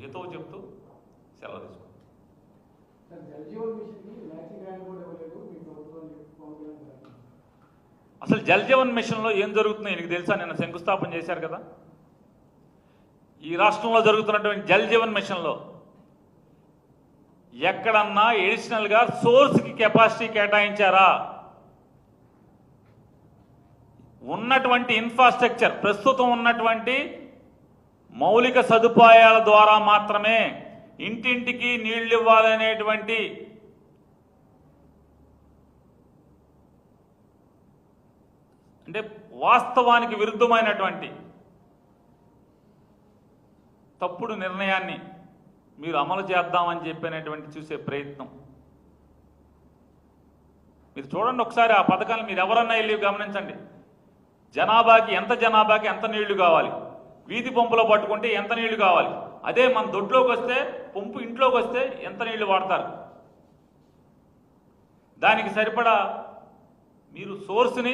హితవు చెప్తూ సెలవు తీసుకుంటాం. అసలు జల్ జీవన్ మిషన్లో ఏం జరుగుతుందో నీకు తెలుసా? నిన్న శంకుస్థాపన చేశారు కదా. ఈ రాష్ట్రంలో జరుగుతున్నటువంటి జల్ జీవన్ మిషన్లో ఎక్కడన్నా ఎడిషనల్గా సోర్స్కి కెపాసిటీ కేటాయించారా? ఉన్నటువంటి ఇన్ఫ్రాస్ట్రక్చర్, ప్రస్తుతం ఉన్నటువంటి మౌలిక సదుపాయాల ద్వారా మాత్రమే ఇంటింటికి నీళ్లు ఇవ్వాలనేటువంటి అంటే వాస్తవానికి విరుద్ధమైనటువంటి తప్పుడు నిర్ణయాన్ని మీరు అమలు చేద్దామని చెప్పినటువంటి చూసే ప్రయత్నం మీరు చూడండి ఒకసారి. ఆ పథకాన్ని మీరు ఎవరన్నా వెళ్ళి గమనించండి. జనాభాకి ఎంత నీళ్లు కావాలి, వీధి పంపులో పట్టుకుంటే ఎంత నీళ్లు కావాలి, అదే మన దొడ్లోకి వస్తే పంపు ఇంట్లోకి వస్తే ఎంత నీళ్లు వాడతారు. దానికి సరిపడా మీరు సోర్స్ని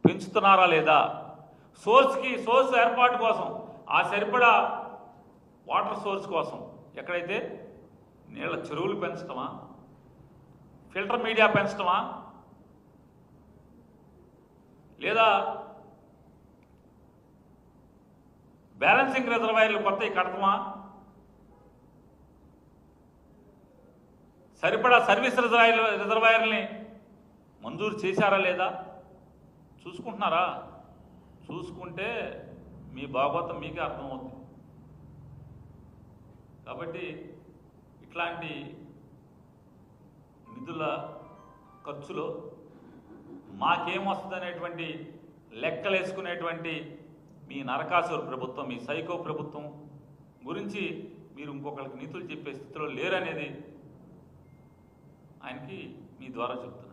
పెంచుతున్నారా లేదా? సోర్స్ ఏర్పాటు కోసం ఆ సరిపడా వాటర్ సోర్స్ కోసం ఎక్కడైతే నీళ్ళ చెరువులు పెంచడమా, ఫిల్టర్ మీడియా పెంచడమా, లేదా బ్యాలెన్సింగ్ రిజర్వాయర్లు కొత్తవి కడతామా, సరిపడా సర్వీస్ రిజర్వాయర్ని మంజూరు చేశారా లేదా చూసుకుంటున్నారా? చూసుకుంటే మీ భాగవతం మీకే అర్థమవుతుంది. కాబట్టి ఇట్లాంటి నిధుల ఖర్చులో మాకేమొస్తుందనేటువంటి లెక్కలేసుకునేటువంటి మీ నరకాసుర ప్రభుత్వం, మీ సైకో ప్రభుత్వం గురించి మీరు ఇంకొకరికి నీతులు చెప్పే స్థితిలో లేరనేది ఆయనకి మీ ద్వారా చెప్తున్నారు.